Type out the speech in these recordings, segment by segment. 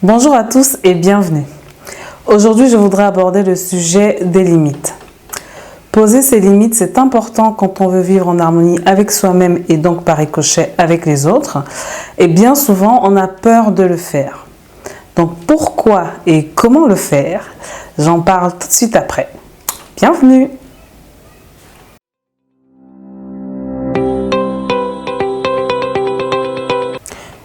Bonjour à tous et bienvenue. Aujourd'hui, je voudrais aborder le sujet des limites. Poser ses limites, c'est important quand on veut vivre en harmonie avec soi-même et donc par ricochet avec les autres. Et bien souvent, on a peur de le faire. Donc pourquoi et comment le faire? J'en parle tout de suite après. Bienvenue!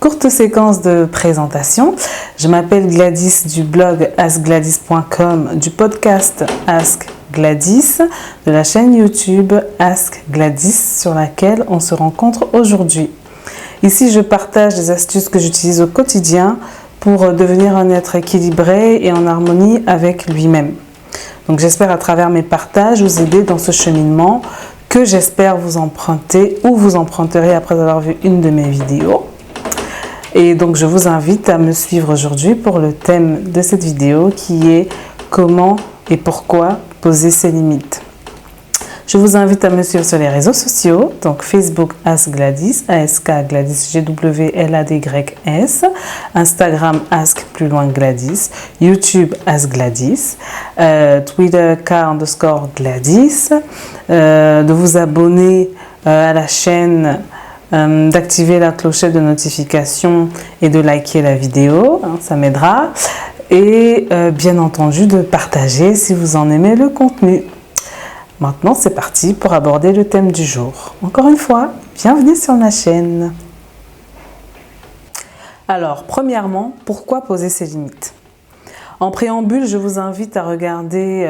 Courte séquence de présentation. Je m'appelle Gladys du blog askgladys.com, du podcast Ask Gladys, de la chaîne YouTube Ask Gladys sur laquelle on se rencontre aujourd'hui. Ici, je partage des astuces que j'utilise au quotidien pour devenir un être équilibré et en harmonie avec lui-même. Donc j'espère à travers mes partages vous aider dans ce cheminement que j'espère vous emprunter ou vous emprunterez après avoir vu une de mes vidéos. Et donc je vous invite à me suivre aujourd'hui pour le thème de cette vidéo qui est comment et pourquoi poser ses limites. Je vous invite à me suivre sur les réseaux sociaux, donc Facebook Ask Gladys, ASK Gladys, GWLADYS, Instagram Ask plus loin Gladys, YouTube Ask Gladys, Twitter K_Gladys, de vous abonner à la chaîne, d'activer la clochette de notification et de liker la vidéo, ça m'aidera, et bien entendu de partager si vous en aimez le contenu. Maintenant, c'est parti pour aborder le thème du jour. Encore une fois, bienvenue sur ma chaîne. Alors, premièrement, pourquoi poser ses limites? En préambule, je vous invite à regarder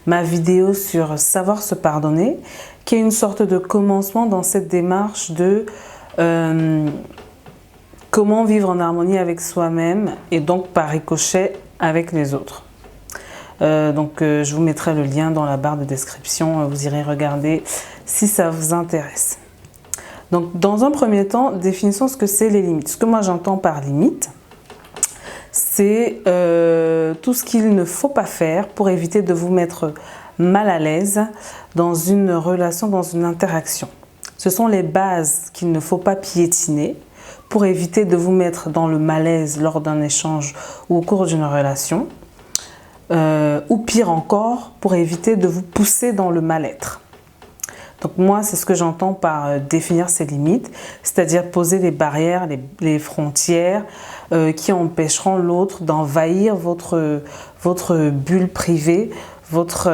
ma vidéo sur savoir se pardonner, qui est une sorte de commencement dans cette démarche de comment vivre en harmonie avec soi-même et donc par ricochet avec les autres. Je vous mettrai le lien dans la barre de description, vous irez regarder si ça vous intéresse. Donc dans un premier temps, définissons ce que c'est les limites. Ce que moi j'entends par limite, c'est tout ce qu'il ne faut pas faire pour éviter de vous mettre mal à l'aise dans une relation, dans une interaction. Ce sont les bases qu'il ne faut pas piétiner pour éviter de vous mettre dans le malaise lors d'un échange ou au cours d'une relation. Ou pire encore, pour éviter de vous pousser dans le mal-être. Donc moi, c'est ce que j'entends par définir ses limites, c'est-à-dire poser les barrières, les frontières qui empêcheront l'autre d'envahir votre bulle privée, votre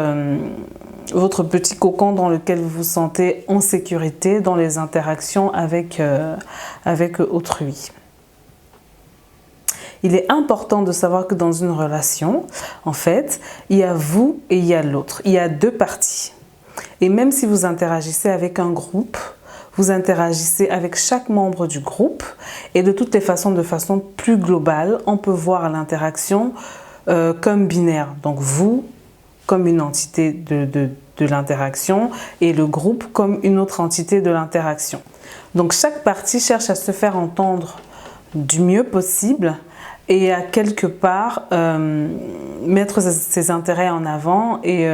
petit cocon dans lequel vous vous sentez en sécurité dans les interactions avec autrui. Il est important de savoir que dans une relation, en fait, il y a vous et il y a l'autre. Il y a deux parties. Et même si vous interagissez avec un groupe, vous interagissez avec chaque membre du groupe. Et de toutes les façons, de façon plus globale, on peut voir l'interaction comme binaire. Donc vous, comme une entité de l'interaction et le groupe comme une autre entité de l'interaction. Donc chaque partie cherche à se faire entendre du mieux possible et à quelque part mettre ses intérêts en avant et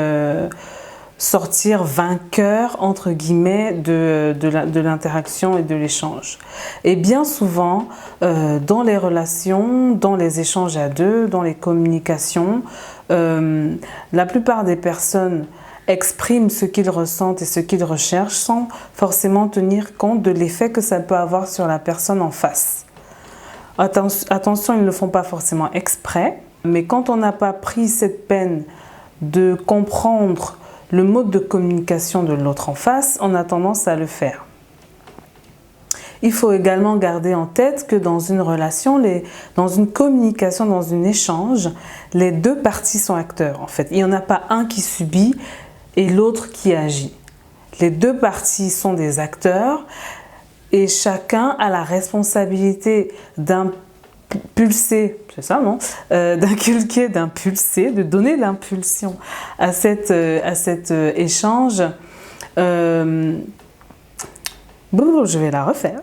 sortir vainqueur entre guillemets de l'interaction et de l'échange. Et bien souvent, dans les relations, dans les échanges à deux, dans les communications, la plupart des personnes expriment ce qu'ils ressentent et ce qu'ils recherchent sans forcément tenir compte de l'effet que ça peut avoir sur la personne en face. Attention, ils ne le font pas forcément exprès, mais quand on n'a pas pris cette peine de comprendre le mode de communication de l'autre en face, on a tendance à le faire. Il faut également garder en tête que dans une relation, dans une communication, dans un échange, les deux parties sont acteurs. En fait, il n'y en a pas un qui subit et l'autre qui agit. Les deux parties sont des acteurs. Et chacun a la responsabilité d'impulser, c'est ça non, d'inculquer, d'impulser, de donner l'impulsion à cet échange. Je vais la refaire.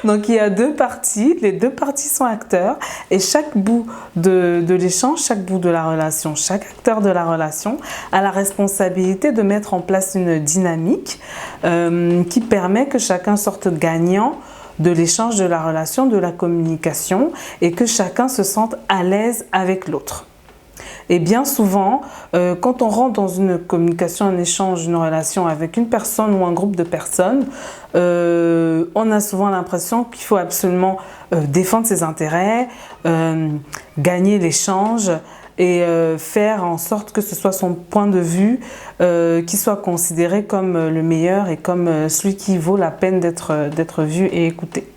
Donc il y a deux parties, les deux parties sont acteurs et chaque bout de l'échange, chaque bout de la relation, chaque acteur de la relation a la responsabilité de mettre en place une dynamique qui permet que chacun sorte gagnant de l'échange, de la relation, de la communication et que chacun se sente à l'aise avec l'autre. Et bien souvent, quand on rentre dans une communication, un échange, une relation avec une personne ou un groupe de personnes, on a souvent l'impression qu'il faut absolument défendre ses intérêts, gagner l'échange et faire en sorte que ce soit son point de vue qui soit considéré comme le meilleur et comme celui qui vaut la peine d'être vu et écouté.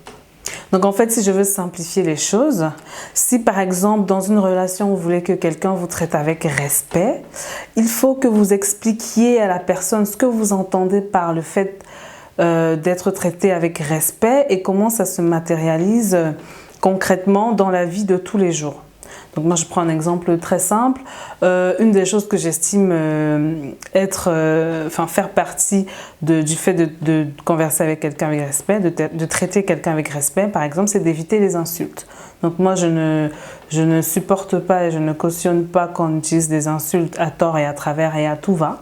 Donc en fait, si je veux simplifier les choses, si par exemple dans une relation vous voulez que quelqu'un vous traite avec respect, il faut que vous expliquiez à la personne ce que vous entendez par le fait d'être traité avec respect et comment ça se matérialise concrètement dans la vie de tous les jours. Donc moi je prends un exemple très simple. Une des choses que j'estime faire partie du fait de converser avec quelqu'un avec respect, de traiter quelqu'un avec respect par exemple, c'est d'éviter les insultes. Donc moi je ne supporte pas et je ne cautionne pas qu'on utilise des insultes à tort et à travers et à tout va.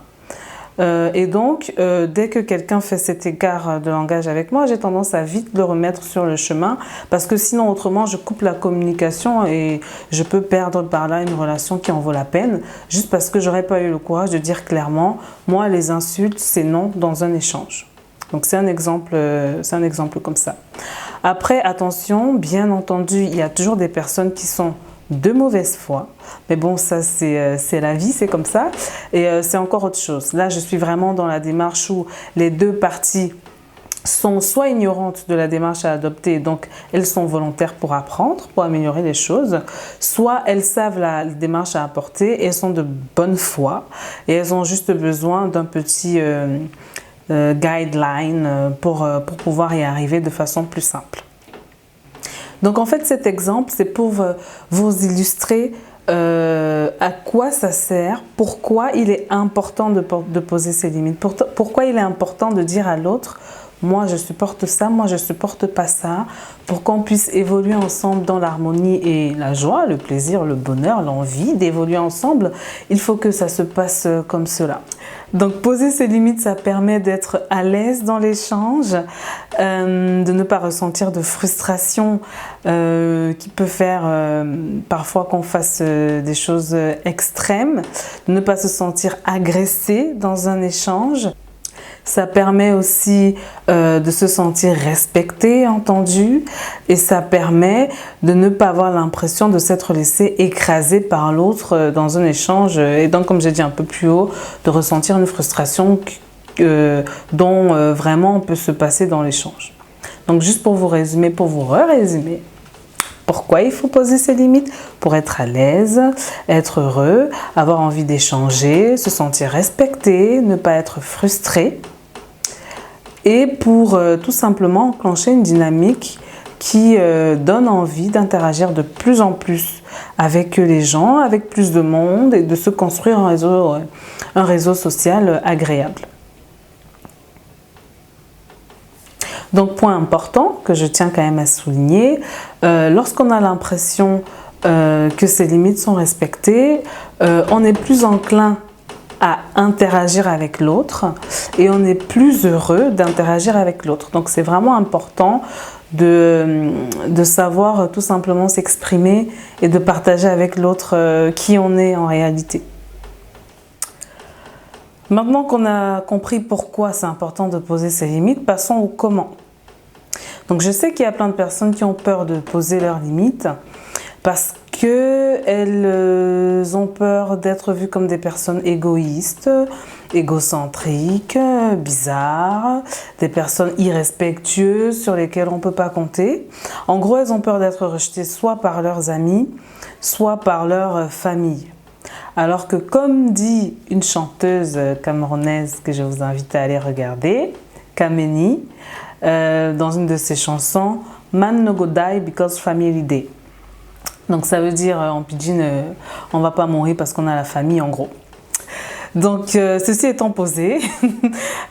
Et donc, dès que quelqu'un fait cet écart de langage avec moi, j'ai tendance à vite le remettre sur le chemin parce que sinon, autrement, je coupe la communication et je peux perdre par là une relation qui en vaut la peine juste parce que j'aurais pas eu le courage de dire clairement, moi, les insultes, c'est non dans un échange. Donc, c'est un exemple comme ça. Après, attention, bien entendu, il y a toujours des personnes qui sont de mauvaise foi, mais bon, ça c'est la vie, c'est comme ça, et c'est encore autre chose. Là, je suis vraiment dans la démarche où les deux parties sont soit ignorantes de la démarche à adopter, donc elles sont volontaires pour apprendre, pour améliorer les choses, soit elles savent la démarche à apporter et elles sont de bonne foi et elles ont juste besoin d'un petit guideline pour pouvoir y arriver de façon plus simple. Donc en fait cet exemple c'est pour vous illustrer à quoi ça sert, pourquoi il est important de poser ses limites, pourquoi il est important de dire à l'autre moi je supporte ça, moi je supporte pas ça, pour qu'on puisse évoluer ensemble dans l'harmonie et la joie, le plaisir, le bonheur, l'envie d'évoluer ensemble. Il faut que ça se passe comme cela. Donc poser ses limites, ça permet d'être à l'aise dans l'échange, de ne pas ressentir de frustration qui peut faire parfois qu'on fasse des choses extrêmes, de ne pas se sentir agressé dans un échange. Ça permet aussi de se sentir respecté, entendu, et ça permet de ne pas avoir l'impression de s'être laissé écraser par l'autre dans un échange et donc, comme j'ai dit un peu plus haut, de ressentir une frustration dont vraiment on peut se passer dans l'échange. Donc juste pour vous résumer, pour vous résumer, pourquoi il faut poser ses limites? Pour être à l'aise, être heureux, avoir envie d'échanger, se sentir respecté, ne pas être frustré. Et pour tout simplement enclencher une dynamique qui donne envie d'interagir de plus en plus avec les gens, avec plus de monde et de se construire un réseau social agréable. Donc point important que je tiens quand même à souligner, lorsqu'on a l'impression que ces limites sont respectées, on est plus enclin à interagir avec l'autre et on est plus heureux d'interagir avec l'autre. Donc c'est vraiment important de savoir tout simplement s'exprimer et de partager avec l'autre qui on est en réalité. Maintenant qu'on a compris pourquoi c'est important de poser ses limites, passons au comment. Donc je sais qu'il y a plein de personnes qui ont peur de poser leurs limites parce qu'elles ont peur d'être vues comme des personnes égoïstes, égocentriques, bizarres, des personnes irrespectueuses sur lesquelles on ne peut pas compter. En gros, elles ont peur d'être rejetées soit par leurs amis, soit par leur famille. Alors que comme dit une chanteuse camerounaise que je vous invite à aller regarder, Kameni, dans une de ses chansons, « Man no go die because family day ». Donc ça veut dire en pidgin, on ne va pas mourir parce qu'on a la famille en gros. Donc ceci étant posé,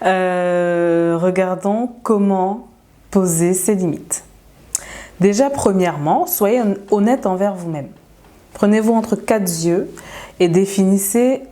regardons comment poser ses limites. Déjà premièrement, soyez honnête envers vous-même. Prenez-vous entre quatre yeux et définissez